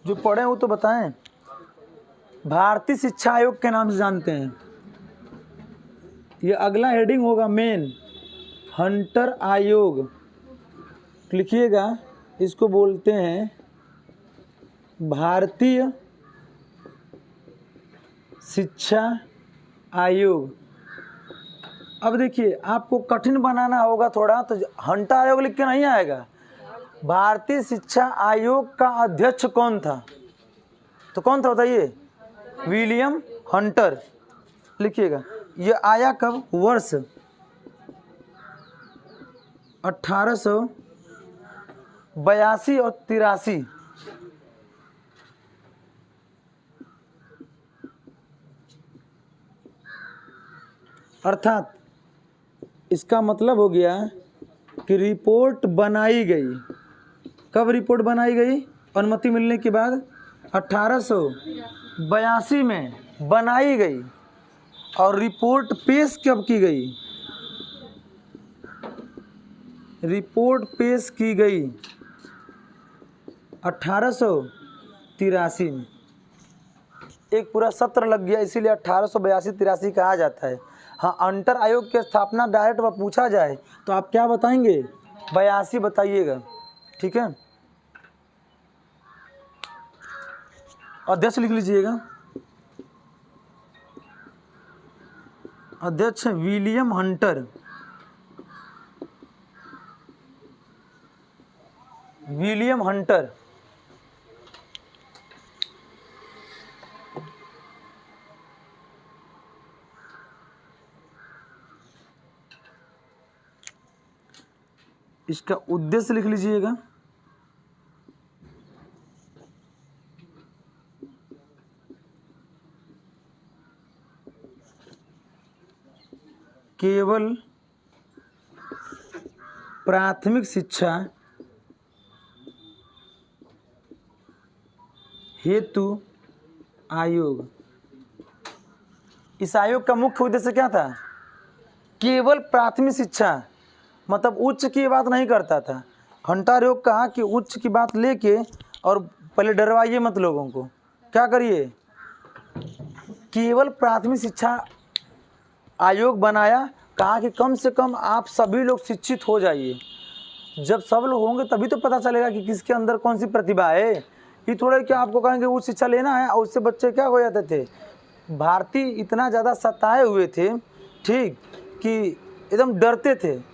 जो पढ़े वो तो बताएं। भारतीय शिक्षा आयोग के नाम से जानते हैं। ये अगला हेडिंग होगा मेन, हंटर आयोग। लिखिएगा, इसको बोलते हैं भारतीय शिक्षा आयोग। अब देखिए, आपको कठिन बनाना होगा थोड़ा, तो हंटर आयोग लिख के नहीं आएगा। भारतीय शिक्षा आयोग का अध्यक्ष कौन था? तो कौन था बताइए? William Hunter. लिखिएगा, ये आया कब? वर्ष 1882 और 83। अर्थात इसका मतलब हो गया कि रिपोर्ट बनाई गई। कब रिपोर्ट बनाई गई? अनुमति मिलने के बाद 1882 में बनाई गई। और रिपोर्ट पेश कब की गई? रिपोर्ट पेश की गई 1883 में। एक पूरा सत्र लग गया, इसीलिए 1882-83 कहा जाता है। हाँ, अंतर आयोग की स्थापना डायरेक्ट पूछा जाए तो आप क्या बताएंगे? 82 बताइएगा, ठीक है। अध्यक्ष लिख लीजिएगा, अध्यक्ष विलियम हंटर। William Hunter. इसका उद्देश्य लिख लीजिएगा, केवल प्राथमिक शिक्षा हेतु आयोग। इस आयोग का मुख्य उद्देश्य क्या था? केवल प्राथमिक शिक्षा, मतलब उच्च की बात नहीं करता था। हंटर आयोग कहा कि उच्च की बात लेके और पहले डरवाइए मत लोगों को, क्या करिए? केवल प्राथमिक शिक्षा आयोग बनाया। कहा कि कम से कम आप सभी लोग शिक्षित हो जाइए। जब सब लोग होंगे तभी तो पता चलेगा कि किसके अंदर कौन सी प्रतिभा है। ये थोड़ा क्या आपको कहेंगे वो शिक्षा लेना है और उससे बच्चे क्या हो जाते थे? भारतीय इतना ज़्यादा सताए हुए थे, ठीक, कि एकदम डरते थे।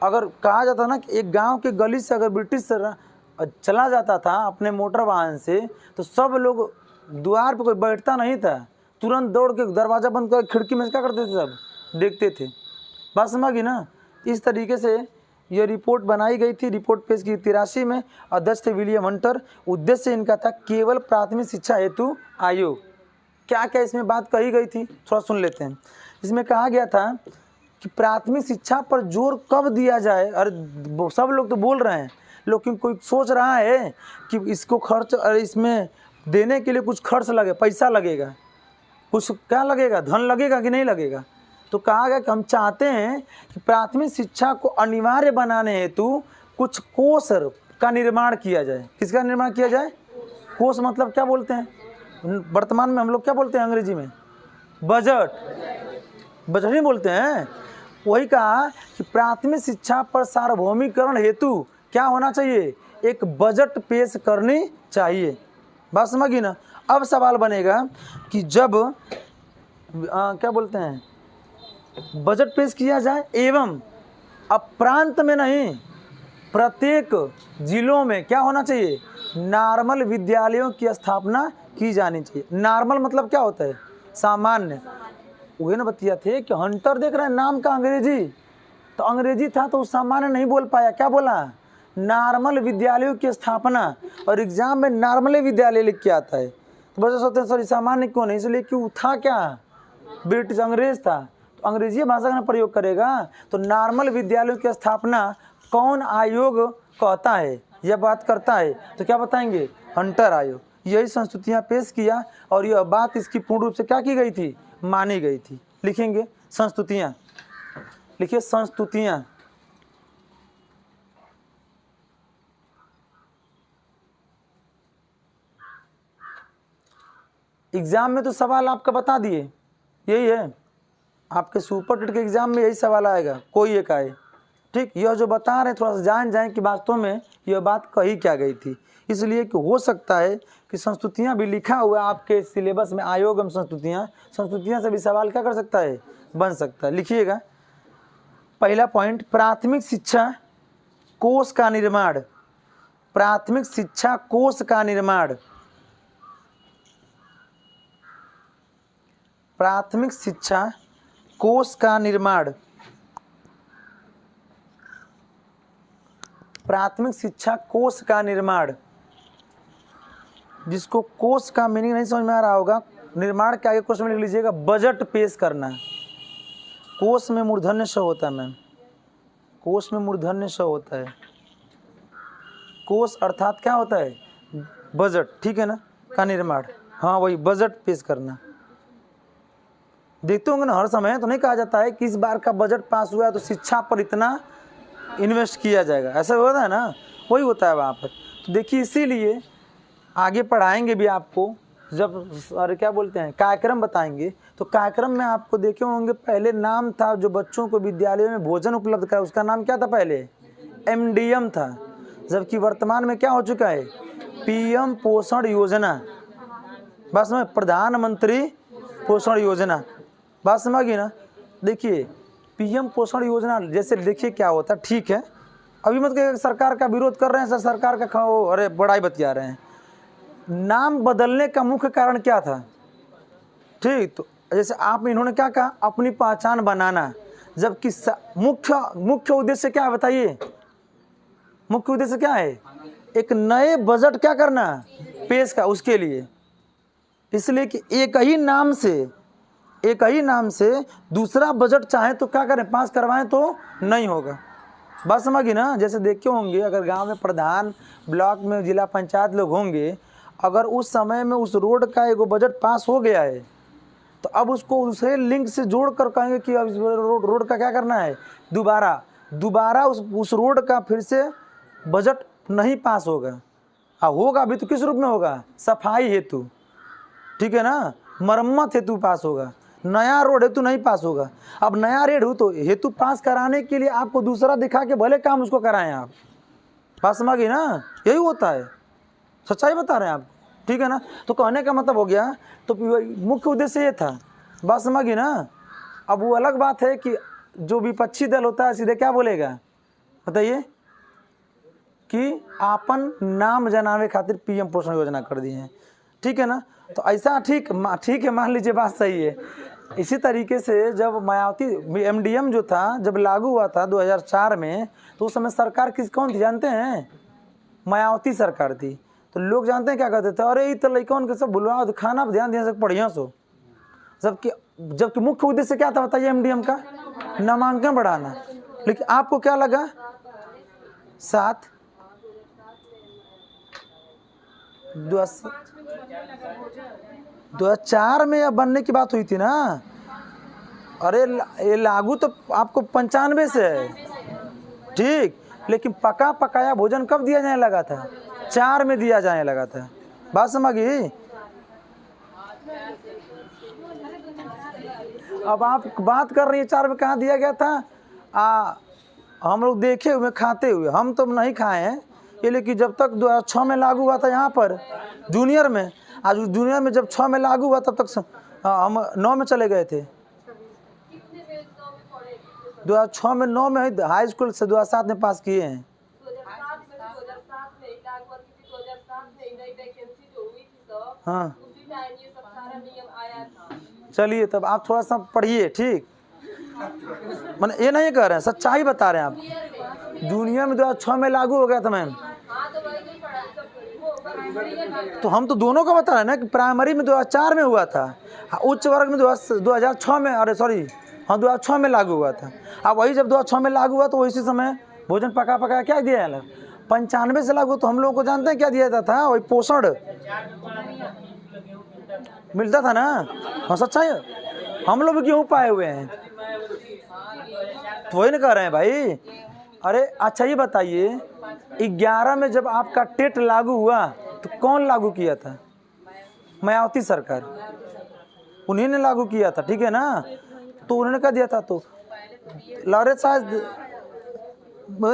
अगर कहा जाता ना कि एक गांव के गली से अगर ब्रिटिश चला जाता था अपने मोटर वाहन से, तो सब लोग, द्वार पर कोई बैठता नहीं था, तुरंत दौड़ के दरवाज़ा बंद कर खिड़की में क्या करते थे? सब देखते थे। बात समझ गई ना? इस तरीके से ये रिपोर्ट बनाई गई थी। रिपोर्ट पेश की 83 में। अध्यक्ष थे विलियम हंटर। उद्देश्य इनका था केवल प्राथमिक शिक्षा हेतु आयोग। क्या क्या इसमें बात कही गई थी थोड़ा सुन लेते हैं। इसमें कहा गया था कि प्राथमिक शिक्षा पर जोर कब दिया जाए। अरे सब लोग तो बोल रहे हैं, लेकिन कोई सोच रहा है कि इसको खर्च, अरे इसमें देने के लिए कुछ खर्च लगे, पैसा लगेगा, कुछ क्या लगेगा, धन लगेगा कि नहीं लगेगा। तो कहा गया कि हम चाहते हैं कि प्राथमिक शिक्षा को अनिवार्य बनाने हेतु कुछ कोष का निर्माण किया जाए। किसका निर्माण किया जाए? कोष मतलब क्या बोलते हैं वर्तमान में हम लोग? क्या बोलते हैं अंग्रेजी में? बजट। बजट नहीं बोलते हैं? वही कहा कि प्राथमिक शिक्षा पर सार्वभौमिकरण हेतु क्या होना चाहिए? एक बजट पेश करनी चाहिए। बात समझी ना? अब सवाल बनेगा कि जब क्या बोलते हैं, बजट पेश किया जाए एवं अब प्रांत में नहीं, प्रत्येक जिलों में क्या होना चाहिए? नॉर्मल विद्यालयों की स्थापना की जानी चाहिए। नॉर्मल मतलब क्या होता है? सामान्य। वही ना बतिया थे कि हंटर देख रहे हैं नाम का अंग्रेजी, तो अंग्रेजी था तो सामान्य नहीं बोल पाया, क्या बोला? नॉर्मल विद्यालयों की स्थापना। और एग्जाम में नॉर्मल विद्यालय लिख के आता है, तो बच्चे सोचते हैं सर सामान्य क्यों नहीं? इसलिए कि वो था क्या? ब्रिटिश, अंग्रेज था, तो अंग्रेजी भाषा का प्रयोग करेगा। तो नॉर्मल विद्यालयों की स्थापना कौन आयोग कहता है, यह बात करता है? तो क्या बताएंगे? हंटर आयोग। यही संस्तुतियाँ पेश किया और यह बात इसकी पूर्ण रूप से क्या की गई थी? मानी गई थी। लिखेंगे संस्तुतियाँ, लिखिए संस्तुतियाँ। एग्ज़ाम में तो सवाल आपका बता दिए, यही है आपके सुपर टेट के एग्ज़ाम में, यही सवाल आएगा, कोई एक आए। ठीक, यह जो बता रहे हैं थोड़ा सा जान जाएं कि वास्तव में यह बात कही क्या गई थी। इसलिए कि हो सकता है कि संस्तुतियाँ भी लिखा हुआ आपके सिलेबस में, आयोग एवं संस्तुतियाँ से भी सवाल क्या कर सकता है, बन सकता है। लिखिएगा पहला पॉइंट, प्राथमिक शिक्षा कोष का निर्माण। प्राथमिक शिक्षा कोष का निर्माण, प्राथमिक शिक्षा कोष का निर्माण, प्राथमिक शिक्षा कोष का निर्माण। जिसको कोष का मीनिंग नहीं समझ में आ रहा होगा, निर्माण के आगे क्वेश्चन में लिख लीजिएगा बजट पेश करना। कोष में मूर्धन्य स होता है मैम, कोष में मूर्धन्य स होता है। कोष अर्थात क्या होता है, बजट, ठीक है ना, का निर्माण। हाँ वही बजट पेश करना। देखते होंगे ना हर समय तो नहीं कहा जाता है कि इस बार का बजट पास हुआ है तो शिक्षा पर इतना इन्वेस्ट किया जाएगा, ऐसा होता है ना, वही होता है वहाँ पर। तो देखिए इसीलिए आगे पढ़ाएंगे भी आपको, जब अरे क्या बोलते हैं कार्यक्रम बताएंगे, तो कार्यक्रम में आपको देखे होंगे पहले नाम था जो बच्चों को विद्यालयों में भोजन उपलब्ध करा, उसका नाम क्या था पहले, MDM था। जबकि वर्तमान में क्या हो चुका है, PM पोषण योजना। बस में प्रधानमंत्री पोषण योजना, बात समझिए ना। देखिए PM पोषण योजना जैसे देखिए क्या होता है, ठीक है अभी मत कहिए सरकार का विरोध कर रहे हैं, सर सरकार का अरे बड़ाई बतिया रहे हैं। नाम बदलने का मुख्य कारण क्या था, ठीक, तो जैसे आप इन्होंने क्या कहा, अपनी पहचान बनाना। जबकि मुख्य उद्देश्य क्या है बताइए, मुख्य उद्देश्य क्या है, एक नए बजट क्या करना, पेश का उसके लिए। इसलिए कि एक ही नाम से दूसरा बजट चाहे तो क्या करें, पास करवाएं तो नहीं होगा। बात समझिए ना। जैसे देखे होंगे अगर गांव में प्रधान, ब्लॉक में जिला पंचायत लोग होंगे, अगर उस समय में उस रोड का एगो बजट पास हो गया है तो अब उसको दूसरे लिंक से जोड़ कर कहेंगे कि अब इस रोड का क्या करना है, दोबारा उस रोड का फिर से बजट नहीं पास होगा। होगा भी तो किस रूप में होगा, सफाई हेतु, ठीक है ना, मरम्मत हेतु पास होगा, नया रोड हेतु नहीं पास होगा। अब नया रेड हो तो हेतु पास कराने के लिए आपको दूसरा दिखा के भले काम उसको कराएं आप, पास समझिए ना, यही होता है, सच्चाई बता रहे हैं आप, ठीक है ना। तो कहने का मतलब हो गया, तो मुख्य उद्देश्य ये था, बात समझिए ना। अब वो अलग बात है कि जो विपक्षी दल होता है सीधे क्या बोलेगा बताइए, कि आपन नाम जनावे खातिर PM पोषण योजना कर दिए हैं, ठीक है ना। तो ऐसा ठीक है, मान लीजिए बात सही है। इसी तरीके से जब मायावती MDM जो था जब लागू हुआ था 2004 में, तो उस समय सरकार कौन थी जानते हैं, मायावती सरकार थी। तो लोग जानते हैं क्या कहते थे, अरे ये तो लड़कन के सब भुलवा दो, खाना पर ध्यान देने से बढ़िया सो। जबकि मुख्य उद्देश्य क्या था बताइए MDM का, नामांकन बढ़ाना। लेकिन आपको क्या लगा, 2004 में अब बनने की बात हुई थी ना। अरे ये लागू तो आपको 95 से है, ठीक, लेकिन पका पकाया भोजन कब दिया जाने लगा था, 4 में दिया जाने लगा था। बात समझिए। अब आप बात कर रही है 4 में कहाँ दिया गया था, हम लोग देखे हुए खाते हुए, हम तो नहीं खाए हैं ये, लेकिन जब तक 2006 में लागू हुआ था यहाँ पर जूनियर में, आज जूनियर में जब 6 में लागू हुआ तब तक हम 9 में चले गए थे। 2006 में 9 में हाई स्कूल से 2007 में पास किए हैं। हाँ चलिए तब आप थोड़ा सा पढ़िए, ठीक, मैंने ये नहीं कह रहे हैं, सच्चाई बता रहे हैं आप। जूनियर में 2006 में लागू हो गया था मैम, तो हम तो दोनों का बता रहे हैं ना कि प्राइमरी में 2004 में हुआ था, उच्च वर्ग में 2006 में, अरे सॉरी हाँ 2006 में लागू हुआ था। अब वही जब 2006 में लागू हुआ तो इसी समय भोजन पका पका क्या दिया है, 95 से लागू, तो हम लोगों को जानते हैं क्या दिया जाता था, वही पोषण मिलता था ना। हाँ सच्चाई, हम लोग भी गेहूँ पाए हुए हैं, तो वही ना कह रहे हैं भाई। अरे अच्छा ये बताइए 11 में जब आपका टेट लागू हुआ तो कौन लागू किया था, मायावती सरकार, उन्हीं ने लागू किया था, ठीक है ना। तो उन्होंने क्या दिया था, तो लॉरेंस शायद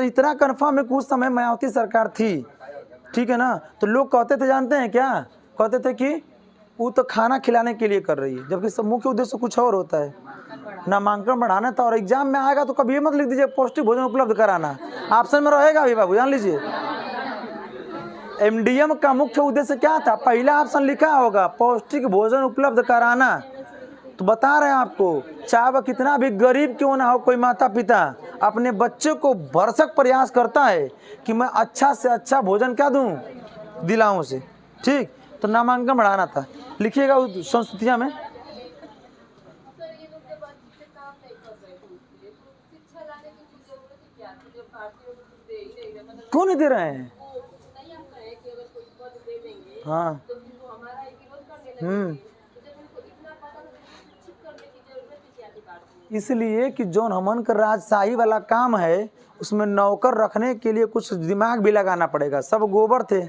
इतना कंफर्म है कि उस समय मायावती सरकार थी, ठीक है ना। तो लोग कहते थे, जानते हैं क्या कहते थे, कि वो तो खाना खिलाने के लिए कर रही है, जबकि सब मुख्य उद्देश्य कुछ और होता है, नामांकन बढ़ाना था। और एग्जाम में आएगा तो कभी ये मत लिख दीजिए पौष्टिक भोजन उपलब्ध कराना, ऑप्शन में रहेगा अभी बाबू, जान लीजिए। एमडीएम का मुख्य उद्देश्य क्या था, पहला ऑप्शन लिखा होगा पौष्टिक भोजन उपलब्ध कराना। तो बता रहे हैं आपको, चाहे वह कितना भी गरीब क्यों ना हो, कोई माता पिता अपने बच्चे को भरसक प्रयास करता है कि मैं अच्छा से अच्छा भोजन क्या दूं, दिलाऊं से, ठीक। तो नामांकन बढ़ाना था, लिखिएगा संस्तुतियां में। क्यों नहीं दे रहे हैं? हाँ, इसलिए कि जौन हमन का राजशाही वाला काम है, उसमें नौकर रखने के लिए कुछ दिमाग भी लगाना पड़ेगा। सब गोबर थे,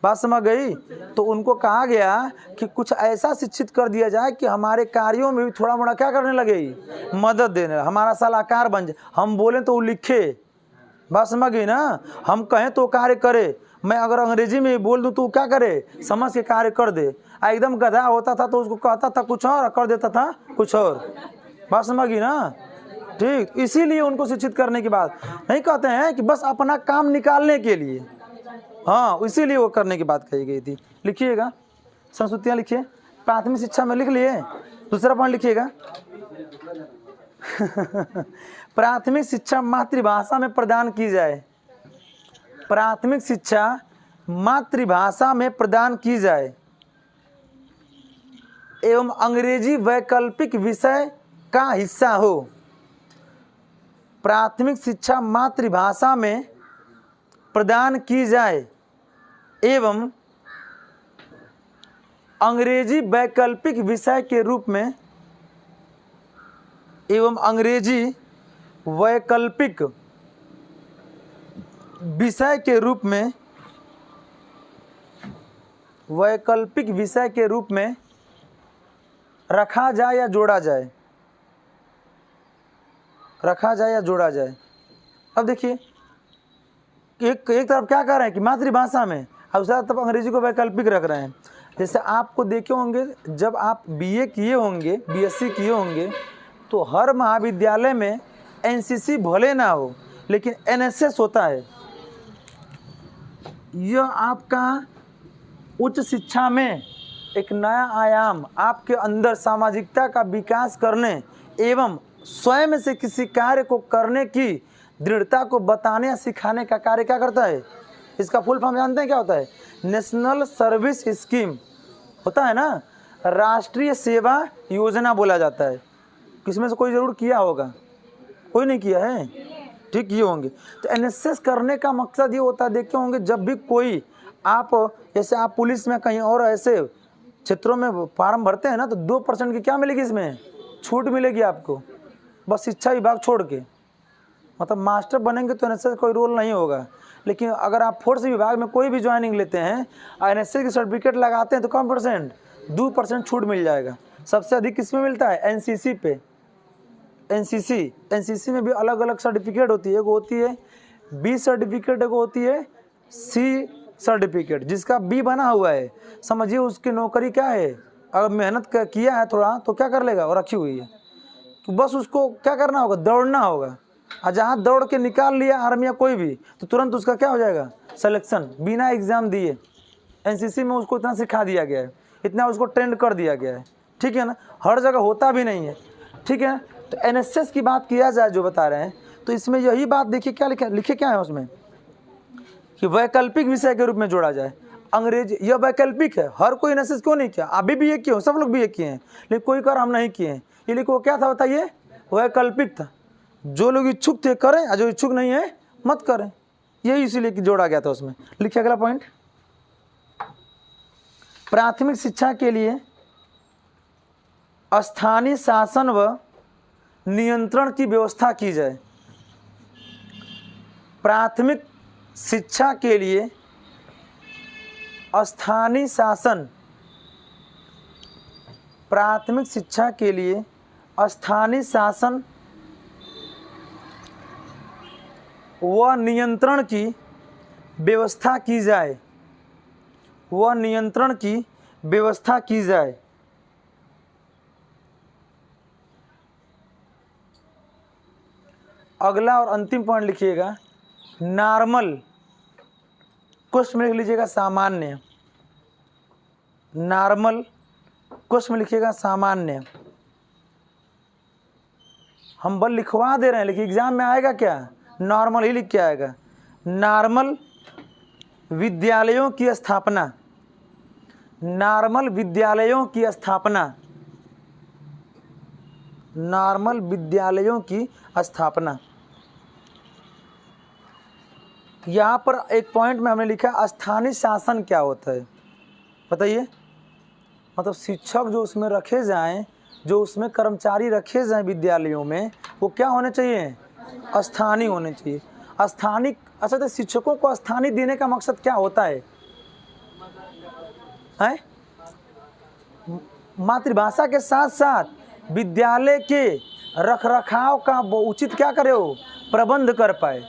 बात समझ गई। तो उनको कहा गया कि कुछ ऐसा शिक्षित कर दिया जाए कि हमारे कार्यों में भी थोड़ा मोड़ा क्या करने लगे, मदद देने, हमारा सलाहकार बन जाए। हम बोलें तो वो लिखे, बात समझ गई ना। हम कहें तो कार्य करे, मैं अगर अंग्रेजी में बोल दूं तो क्या करे, समझ के कार्य कर दे। एकदम गधा होता था तो उसको कहता था कुछ और, कर देता था कुछ और, बात समझ गई ना, ठीक। इसीलिए उनको शिक्षित करने की बात नहीं कहते हैं कि बस अपना काम निकालने के लिए, हाँ, इसीलिए वो करने की बात कही गई थी। लिखिएगा संस्तुतियाँ, लिखिए। प्राथमिक शिक्षा में लिख लिए, दूसरा पॉइंट लिखिएगा। प्राथमिक शिक्षा मातृभाषा में प्रदान की जाए, प्राथमिक शिक्षा मातृभाषा में प्रदान की जाए एवं अंग्रेजी वैकल्पिक विषय का हिस्सा हो। प्राथमिक शिक्षा मातृभाषा में प्रदान की जाए एवं अंग्रेजी वैकल्पिक विषय के रूप में, एवं अंग्रेजी वैकल्पिक विषय के रूप में, वैकल्पिक विषय के रूप में रखा जाए या जोड़ा जाए, रखा जाए या जोड़ा जाए। अब देखिए, एक तरफ क्या कर रहे हैं कि मातृभाषा में, और दूसरा तरफ अंग्रेजी को वैकल्पिक रख रहे हैं। जैसे आपको देखे होंगे, जब आप बीए किए होंगे, बीएससी किए होंगे, तो हर महाविद्यालय में एनसीसी भले ना हो लेकिन एनएसएस होता है। यह आपका उच्च शिक्षा में एक नया आयाम, आपके अंदर सामाजिकता का विकास करने एवं स्वयं से किसी कार्य को करने की दृढ़ता को बताने या सिखाने का कार्य क्या करता है। इसका फुल फॉर्म जानते हैं क्या होता है? नेशनल सर्विस स्कीम होता है ना, राष्ट्रीय सेवा योजना बोला जाता है। किसमें से कोई ज़रूर किया होगा, कोई नहीं किया है, ठीक, किए होंगे। तो एनएसएस करने का मकसद ये होता है, देखे होंगे जब भी कोई आप, जैसे आप पुलिस में कहीं और ऐसे क्षेत्रों में फॉर्म भरते हैं ना, तो 2% की क्या मिलेगी, इसमें छूट मिलेगी आपको, बस शिक्षा विभाग छोड़ के। मतलब मास्टर बनेंगे तो एनएसएस कोई रोल नहीं होगा, लेकिन अगर आप फोर्स विभाग में कोई भी ज्वाइनिंग लेते हैं और एनएसएस की सर्टिफिकेट लगाते हैं तो कम परसेंट, 2% छूट मिल जाएगा। सबसे अधिक किसमें मिलता है? एनसीसी पे। एनसीसी में भी अलग अलग सर्टिफिकेट होती है, एक होती है बी सर्टिफिकेट, एक होती है सी सर्टिफिकेट। जिसका बी बना हुआ है, समझिए उसकी नौकरी क्या है, अगर मेहनत किया है थोड़ा तो क्या कर लेगा, वो रखी हुई है, तो बस उसको क्या करना होगा, दौड़ना होगा। और जहाँ दौड़ के निकाल लिया आर्मी या कोई भी, तो तुरंत उसका क्या हो जाएगा, सिलेक्शन, बिना एग्ज़ाम दिए। एनसीसी में उसको इतना सिखा दिया गया है, इतना उसको ट्रेंड कर दिया गया है, ठीक है ना। हर जगह होता भी नहीं है, ठीक है। तो एनएसएस की बात किया जाए जो बता रहे हैं, तो इसमें यही बात देखिए क्या लिखे क्या है उसमें, कि वैकल्पिक विषय के रूप में जोड़ा जाए। अंग्रेजी यह वैकल्पिक है, हर कोई एनएसएस क्यों नहीं किया, अभी भी ये किए हो, सब लोग भी ये किए हैं, लेकिन कोई कर हम नहीं किए हैं। ये लिखो क्या था बताइए, वैकल्पिक था। जो लोग इच्छुक थे करें, और जो इच्छुक नहीं है मत करें, यही इसीलिए जोड़ा गया था उसमें। लिखिए अगला पॉइंट, प्राथमिक शिक्षा के लिए स्थानीय शासन व नियंत्रण की व्यवस्था की जाए। प्राथमिक शिक्षा के लिए स्थानीय शासन प्राथमिक शिक्षा के लिए स्थानीय शासन व नियंत्रण की व्यवस्था की जाए, व नियंत्रण की व्यवस्था की जाए। अगला और अंतिम पॉइंट लिखिएगा, नॉर्मल, क्वेश्चन में लिख लीजिएगा सामान्य, नॉर्मल, क्वेश्चन में लिखिएगा सामान्य। हम बल लिखवा दे रहे हैं, लेकिन एग्जाम में आएगा क्या, नॉर्मल ही लिख के आएगा। नॉर्मल विद्यालयों की स्थापना, नॉर्मल विद्यालयों की स्थापना, नॉर्मल विद्यालयों की स्थापना। यहाँ पर एक पॉइंट में हमने लिखा स्थानीय शासन क्या होता है, बताइए। मतलब शिक्षक जो उसमें रखे जाएं, जो उसमें कर्मचारी रखे जाएं विद्यालयों में, वो क्या होने चाहिए, स्थानीय होने चाहिए। स्थानीय, अच्छा तो शिक्षकों को स्थानीय देने का मकसद क्या होता है? मातृभाषा के साथ साथ विद्यालय के रखरखाव का वो उचित क्या करे, हो प्रबंध कर पाए।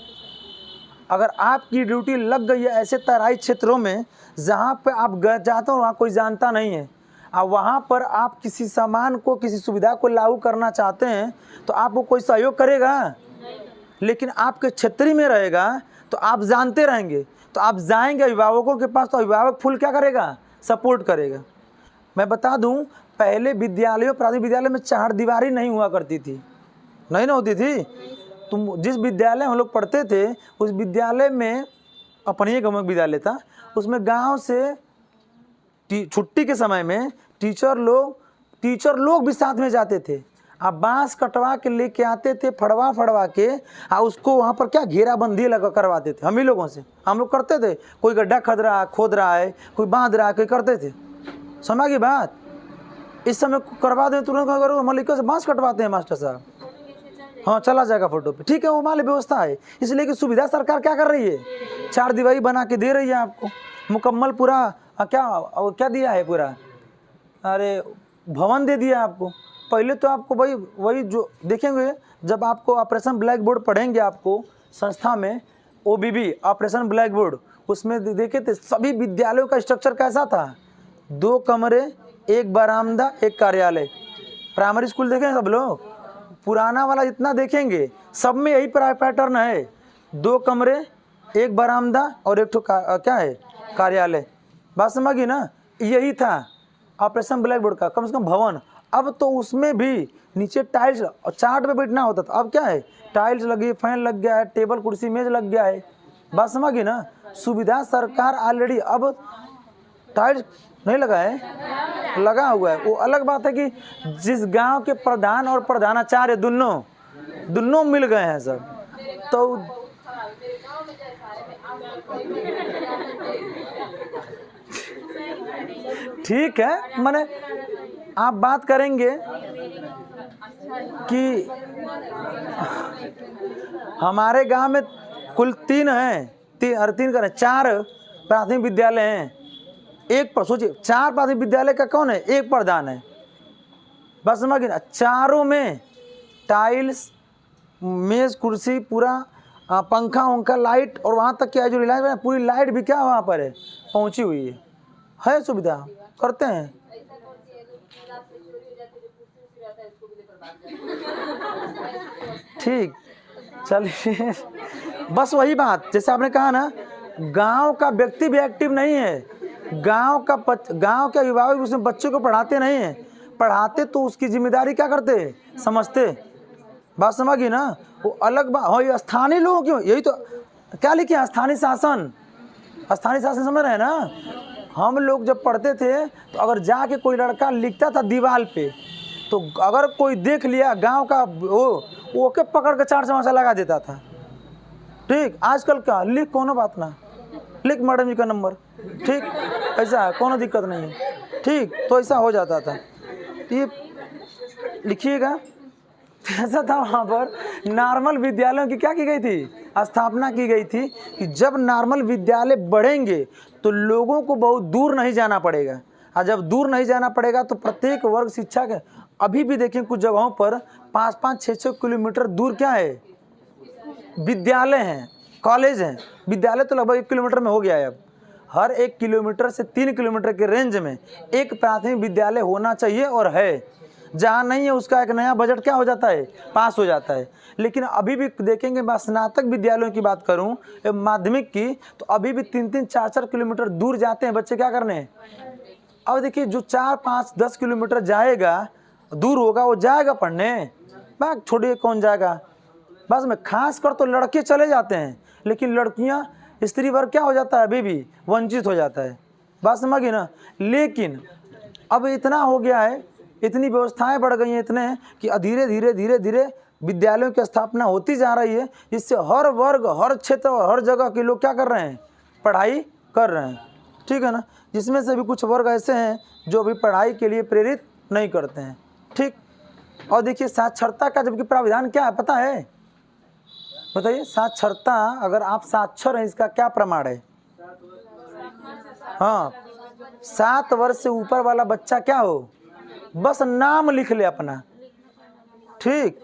अगर आपकी ड्यूटी लग गई है ऐसे तराई क्षेत्रों में जहाँ पे आप जाते हो, वहाँ कोई जानता नहीं है, और वहाँ पर आप किसी सामान को, किसी सुविधा को लागू करना चाहते हैं, तो आपको कोई सहयोग करेगा? लेकिन आपके क्षेत्र में रहेगा तो आप जानते रहेंगे, तो आप जाएंगे अभिभावकों के पास, तो अभिभावक फुल क्या करेगा, सपोर्ट करेगा। मैं बता दूं, पहले विद्यालयों, प्राथमिक विद्यालय में चार दीवारी नहीं हुआ करती थी, नहीं ना होती थी। तुम जिस विद्यालय हम लोग पढ़ते थे, उस विद्यालय में, अपने ही गाँव में विद्यालय था, उसमें गांव से छुट्टी के समय में टीचर लोग भी साथ में जाते थे। आप बांस कटवा के लेके आते थे, फड़वा के, और उसको वहाँ पर क्या घेराबंदी लगा करवाते थे। हम ही लोगों से हम लोग करते थे, कोई गड्ढा खोद रहा है, कोई बांध रहा है, कोई करते थे। समझ की बात, इस समय करवा दें तुरंत, करो मलिका से बांस कटवाते हैं मास्टर साहब, हाँ चला जाएगा फोटो पे, ठीक है, वो हमारी व्यवस्था है। इसलिए कि सुविधा सरकार क्या कर रही है, चार दीवारी बना के दे रही है आपको, मुकम्मल पूरा क्या दिया है, पूरा अरे भवन दे दिया आपको। पहले तो आपको वही जो देखेंगे, जब आपको ऑपरेशन ब्लैक बोर्ड पढ़ेंगे आपको संस्था में, OBB ऑपरेशन ब्लैक बोर्ड, उसमें देखे थे सभी विद्यालयों का स्ट्रक्चर कैसा था, 2 कमरे, 1 बरामदा, 1 कार्यालय। प्राइमरी स्कूल देखें सब लोग, पुराना वाला जितना देखेंगे सब में यही पैटर्न है, 2 कमरे, 1 बरामदा और 1 क्या है, कार्यालय। बात समझिए ना, यही था ऑपरेशन ब्लैक बोर्ड का कम से कम भवन। अब तो उसमें भी नीचे टाइल्स और चार्ट पे बैठना होता था, अब क्या है, टाइल्स लगी, फैन लग गया है, टेबल कुर्सी मेज लग गया है। बात समझिए ना, सुविधा सरकार ऑलरेडी, अब टाइल्स नहीं लगा है, लगा हुआ है। वो अलग बात है कि जिस गांव के प्रधान और प्रधानाचार्य दोनों मिल गए हैं सब, तो ठीक है। माने आप बात करेंगे कि हमारे गांव में कुल 3 हैं, 4 प्राथमिक विद्यालय हैं, एक पर सोचिए, 4 प्राथमिक विद्यालय का कौन है, 1 प्रधान है। बस समझिए, चारों में टाइल्स, मेज कुर्सी, पूरा पंखा वंखा, लाइट, और वहाँ तक क्या जो रिलायंस पूरी लाइट भी क्या वहाँ पर है, पहुँची हुई है सुविधा, करते हैं। ठीक, चलिए, बस वही बात जैसे आपने कहा ना, गांव का व्यक्ति भी एक्टिव नहीं है, गांव के अभिभावक उसमें बच्चों को पढ़ाते नहीं हैं, पढ़ाते तो उसकी जिम्मेदारी क्या करते, समझते। बात समझिए ना, वो अलग बात हो। ये स्थानीय लोगों क्यों, यही तो क्या लिखे, स्थानीय शासन, स्थानीय शासन समझ रहे हैं ना। हम लोग जब पढ़ते थे तो अगर जाके कोई लड़का लिखता था दीवार पे, तो अगर कोई देख लिया गांव का, वो के पकड़ के 4 चमाचा लगा देता था। ठीक, आजकल क्या, लिख कोनो बात ना, लिख मैडम जी का नंबर, ठीक, ऐसा है, कोनो दिक्कत नहीं है, ठीक, तो ऐसा हो जाता था। ये लिखिएगा, ऐसा था। वहाँ पर नॉर्मल विद्यालयों की क्या की गई थी, स्थापना की गई थी कि जब नॉर्मल विद्यालय बढ़ेंगे तो लोगों को बहुत दूर नहीं जाना पड़ेगा। और जब दूर नहीं जाना पड़ेगा तो प्रत्येक वर्ग शिक्षा के अभी भी देखें कुछ जगहों पर 5-5, 6-6 किलोमीटर दूर क्या है, विद्यालय हैं, कॉलेज हैं। विद्यालय तो लगभग 1 किलोमीटर में हो गया है। अब हर 1 किलोमीटर से 3 किलोमीटर के रेंज में एक प्राथमिक विद्यालय होना चाहिए और है। जहाँ नहीं है उसका एक नया बजट क्या हो जाता है, पास हो जाता है। लेकिन अभी भी देखेंगे, मैं स्नातक विद्यालयों की बात करूँ, माध्यमिक की, तो अभी भी 3-3, 4-4 किलोमीटर दूर जाते हैं बच्चे क्या करने। अब देखिए जो 4, 5, 10 किलोमीटर जाएगा, दूर होगा, वो जाएगा पढ़ने, बात छोड़िए कौन जाएगा। बस में खास कर तो लड़के चले जाते हैं, लेकिन लड़कियां, स्त्री वर्ग क्या हो जाता है, अभी भी वंचित हो जाता है। बात समझिए ना। लेकिन अब इतना हो गया है, इतनी व्यवस्थाएं बढ़ गई हैं इतने कि धीरे धीरे धीरे धीरे विद्यालयों की स्थापना होती जा रही है, जिससे हर वर्ग, हर क्षेत्र और हर जगह के लोग क्या कर रहे हैं, पढ़ाई कर रहे हैं। ठीक है ना। जिसमें से भी कुछ वर्ग ऐसे हैं जो अभी पढ़ाई के लिए प्रेरित नहीं करते हैं। ठीक। और देखिए साक्षरता का जबकि प्राविधान क्या है पता है, बताइए। साक्षरता, अगर आप साक्षर हैं, इसका क्या प्रमाण है। हाँ, 7 वर्ष से ऊपर वाला बच्चा क्या हो, बस नाम लिख ले अपना। ठीक।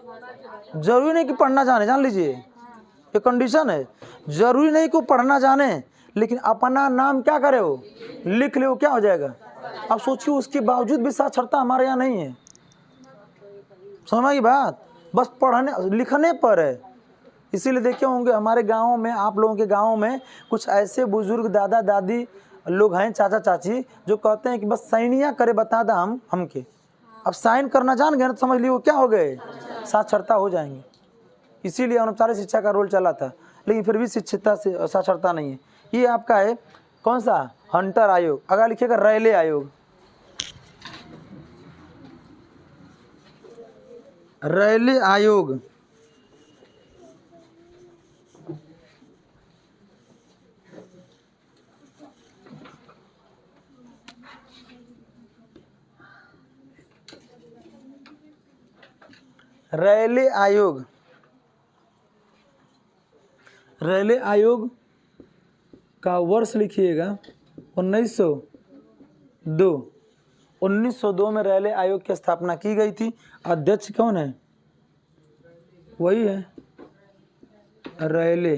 जरूरी नहीं कि पढ़ना जाने, जान लीजिए ये कंडीशन है। जरूरी नहीं कि पढ़ना जाने, लेकिन अपना नाम क्या करे, वो लिख ले, वो क्या हो जाएगा। अब सोचिए उसके बावजूद भी साक्षरता हमारे यहाँ नहीं है। समझ की बात, बस पढ़ने लिखने पर है। इसीलिए देखे होंगे हमारे गाँव में, आप लोगों के गाँव में कुछ ऐसे बुजुर्ग दादा दादी लोग हैं, चाचा चाची, जो कहते हैं कि बस साइनिया करे बता दा हमके। अब साइन करना जान गए ना, तो समझ लियो क्या हो गए, साक्षरता हो जाएंगे। इसीलिए अनौपचारिक शिक्षा का रोल चला था, लेकिन फिर भी शिक्षिता से साक्षरता नहीं है। ये आपका है कौन सा, हंटर आयोग। अगर लिखिएगा रैले आयोग। रैले आयोग रैले आयोग, रैले आयोग का वर्ष लिखिएगा 1902। 1902 में रैले आयोग की स्थापना की गई थी। अध्यक्ष कौन है, वही है रैले,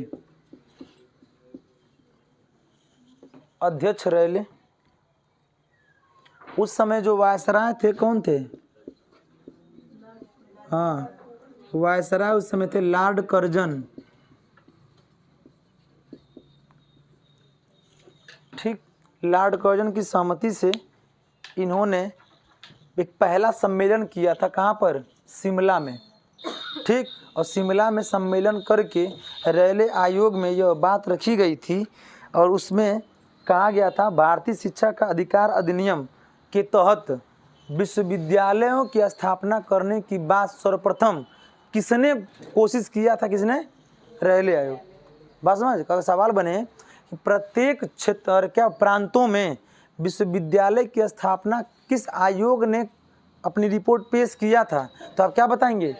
अध्यक्ष रैले। उस समय जो वायसराय थे कौन थे, हाँ वायसराय उस समय थे लॉर्ड कर्जन। ठीक। लॉर्ड कर्जन की सहमति से इन्होंने एक पहला सम्मेलन किया था, कहाँ पर, शिमला में। ठीक। और शिमला में सम्मेलन करके रैले आयोग में यह बात रखी गई थी, और उसमें कहा गया था भारतीय शिक्षा का अधिकार अधिनियम के तहत विश्वविद्यालयों की स्थापना करने की बात सर्वप्रथम किसने कोशिश किया था, किसने, रैले आयोग। बात समझ। अगर सवाल बने कि प्रत्येक क्षेत्र क्या प्रांतों में विश्वविद्यालय की स्थापना किस आयोग ने अपनी रिपोर्ट पेश किया था, तो आप क्या बताएंगे।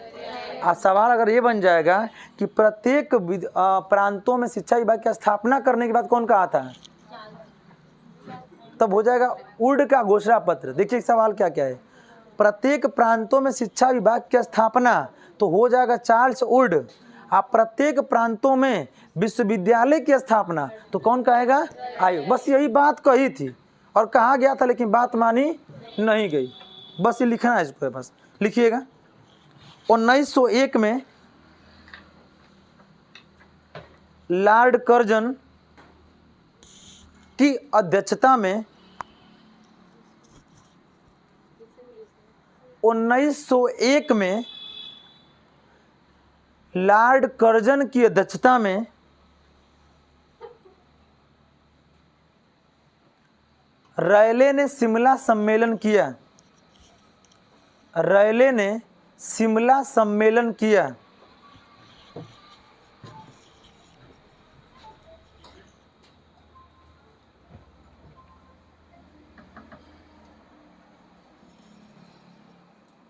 आज सवाल अगर ये बन जाएगा कि प्रत्येक प्रांतों में शिक्षा विभाग की स्थापना करने के बाद कौन कहा था, तब हो जाएगा उर्ड का घोषणा पत्र। देखिए सवाल क्या क्या है, प्रत्येक प्रांतों में शिक्षा विभाग की स्थापना, तो हो जाएगा चार्ल्स उर्ड। आप प्रत्येक प्रांतों में विश्वविद्यालय की स्थापना, तो कौन कहेगा, आयोग। बस यही बात कही थी और कहा गया था, लेकिन बात मानी नहीं गई। बस ये लिखना है इसको, बस लिखिएगा। 1901 में लॉर्ड कर्जन की अध्यक्षता में 1901 में लॉर्ड कर्जन की अध्यक्षता में रैले ने शिमला सम्मेलन किया। रैले ने शिमला सम्मेलन किया।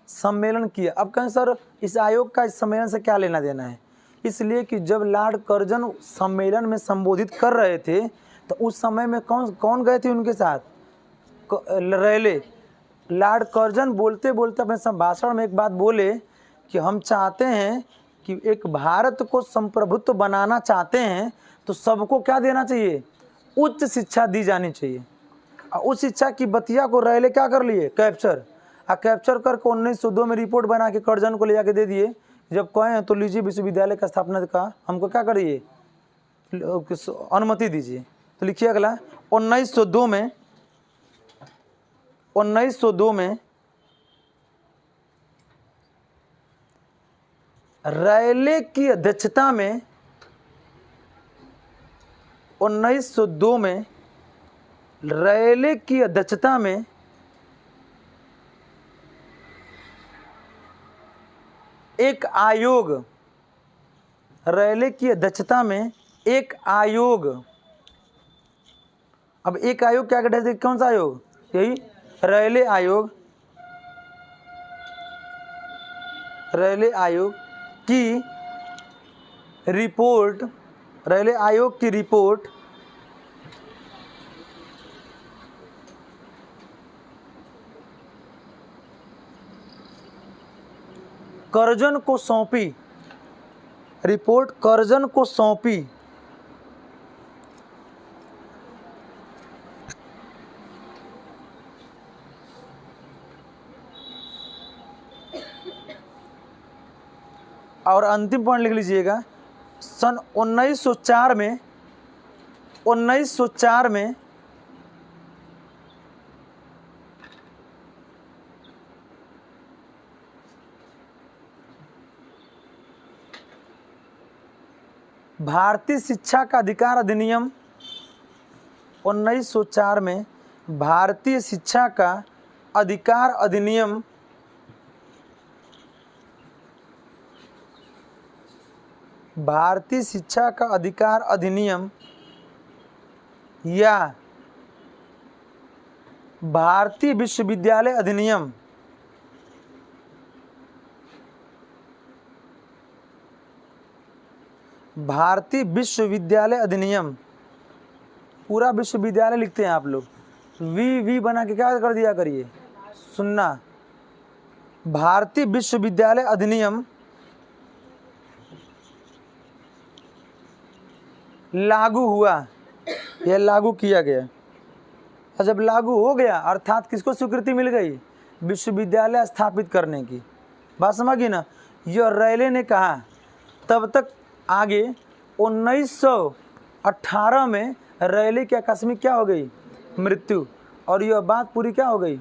सम्मेलन किया। अब कहें सर इस आयोग का इस सम्मेलन से क्या लेना देना है, इसलिए कि जब लॉर्ड कर्जन सम्मेलन में संबोधित कर रहे थे, तो उस समय में कौन कौन गए थे उनके साथ, रेले, लॉर्ड कर्जन बोलते बोलते अपने संभाषण में एक बात बोले कि हम चाहते हैं कि एक भारत को संप्रभुत्व बनाना चाहते हैं तो सबको क्या देना चाहिए, उच्च शिक्षा दी जानी चाहिए। और उस शिक्षा की बतिया को रेले क्या कर लिए, कैप्चर, और कैप्चर करके 1902 में रिपोर्ट बना के कर्जन को ले जाके दे दिए। जब कहें तो लीजिए विश्वविद्यालय का स्थापना का हमको क्या करिए, अनुमति दीजिए। तो लिखिए अगला, 1902 में रेले की अध्यक्षता में 1902 में रेले की अध्यक्षता में एक आयोग, रेले की अध्यक्षता में एक आयोग, अब एक आयोग क्या कहते हैं, कौन सा आयोग, यही रेले आयोग, रेले आयोग की रिपोर्ट, रेले आयोग की रिपोर्ट कर्जन को सौंपी, रिपोर्ट कर्जन को सौंपी। और अंतिम पॉइंट लिख लीजिएगा, सन 1904 में भारतीय शिक्षा का अधिकार अधिनियम, 1904 में भारतीय शिक्षा का अधिकार अधिनियम भारतीय शिक्षा का अधिकार अधिनियम या भारतीय विश्वविद्यालय अधिनियम भारतीय विश्वविद्यालय अधिनियम, पूरा विश्वविद्यालय लिखते हैं आप लोग, वी बना के क्या कर दिया करिए, सुनना। भारतीय विश्वविद्यालय अधिनियम लागू हुआ, यह लागू किया गया। और जब लागू हो गया अर्थात किसको स्वीकृति मिल गई, विश्वविद्यालय स्थापित करने की। बात समझिए ना, यह रेले ने कहा। तब तक आगे 1918 में रेले की आकस्मिक क्या हो गई, मृत्यु, और यह बात पूरी क्या हो गई,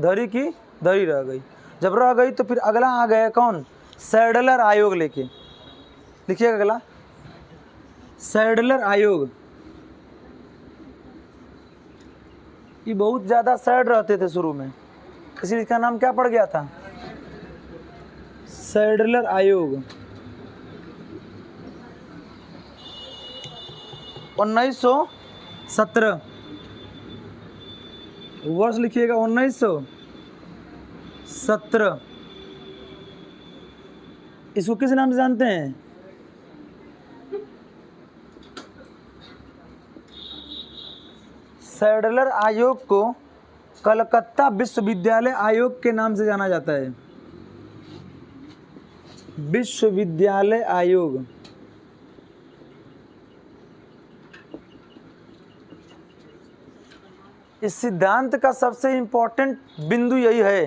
धरी की धरी रह गई। जब रह गई तो फिर अगला आ गया कौन, सैडलर आयोग लेके, लिखिएगा अगला, सैडलर आयोग। ये बहुत ज़्यादा सैड रहते थे शुरू में, इसलिए इसका नाम क्या पड़ गया था, सैडलर आयोग। 1917 वर्ष लिखिएगा, 1917। इसको किस नाम से जानते हैं, सैडलर आयोग को कलकत्ता विश्वविद्यालय आयोग के नाम से जाना जाता है, विश्वविद्यालय आयोग। इस सिद्धांत का सबसे इम्पोर्टेंट बिंदु यही है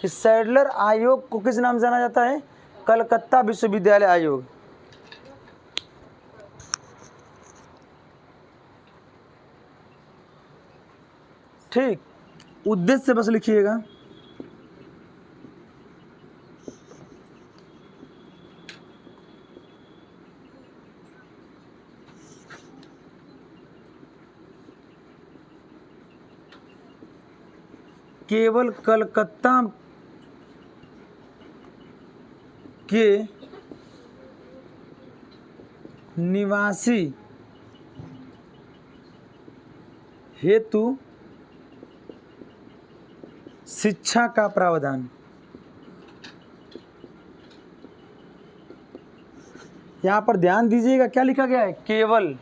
कि सैडलर आयोग को किस नाम से जाना जाता है, कलकत्ता विश्वविद्यालय आयोग। ठीक, उद्देश्य बस लिखिएगा, केवल कलकत्ता के निवासी हेतु शिक्षा का प्रावधान। यहां पर ध्यान दीजिएगा क्या लिखा गया है, केवल।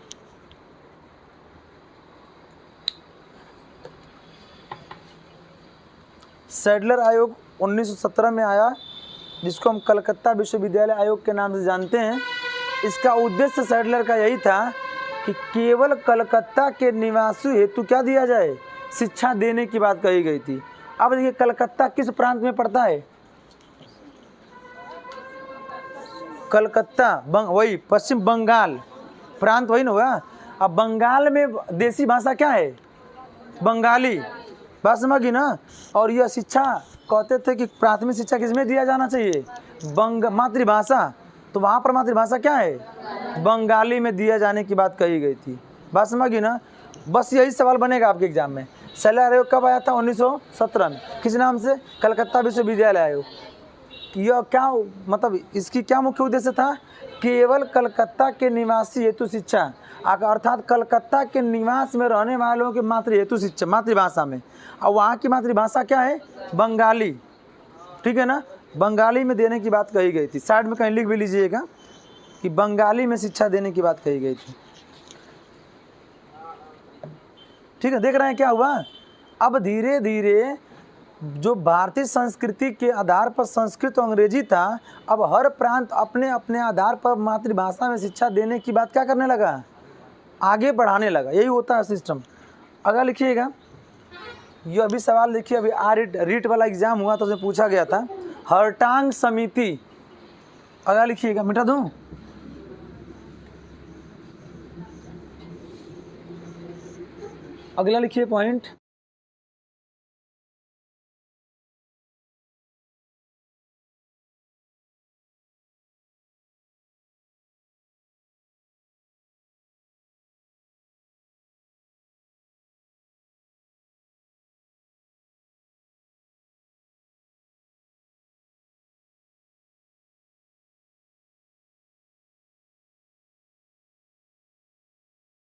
सैडलर आयोग 1917 में आया, जिसको हम कलकत्ता विश्वविद्यालय आयोग के नाम से जानते हैं। इसका उद्देश्य सैडलर का यही था कि केवल कलकत्ता के निवासी हेतु क्या दिया जाए, शिक्षा देने की बात कही गई थी। अब देखिए कलकत्ता किस प्रांत में पड़ता है? कलकत्ता वही पश्चिम बंगाल प्रांत वही ना हुआ। अब बंगाल में देसी भाषा क्या है? बंगाली। बात समझी ना। और यह शिक्षा कहते थे कि प्राथमिक शिक्षा किसमें दिया जाना चाहिए? मातृभाषा। तो वहाँ पर मातृभाषा क्या है? बंगाली में दिया जाने की बात कही गई थी। बात समझी ना। बस यही सवाल बनेगा आपके एग्जाम में। सैडलर आयोग कब आया था? 1917 में। किस नाम से? कलकत्ता विश्वविद्यालय आयोग। यह क्या मतलब इसकी क्या मुख्य उद्देश्य था? केवल कलकत्ता के निवासी हेतु शिक्षा, अर्थात कलकत्ता के निवास में रहने वालों के मातृ हेतु शिक्षा, मातृभाषा में। और वहाँ की मातृभाषा क्या है? बंगाली। ठीक है ना। बंगाली में देने की बात कही गई थी। साइड में कहीं लिख भी लीजिएगा कि बंगाली में शिक्षा देने की बात कही गई थी। ठीक है। देख रहे हैं क्या हुआ? अब धीरे धीरे जो भारतीय संस्कृति के आधार पर संस्कृत और अंग्रेजी था, अब हर प्रांत अपने अपने आधार पर मातृभाषा में शिक्षा देने की बात क्या करने लगा? आगे बढ़ाने लगा। यही होता है सिस्टम। अगर लिखिएगा, ये अभी सवाल देखिए, अभी रीट वाला एग्जाम हुआ तो उसमें पूछा गया था, हर्टांग समिति। अगर लिखिएगा, मिटा दूं? अगला लिखिए पॉइंट,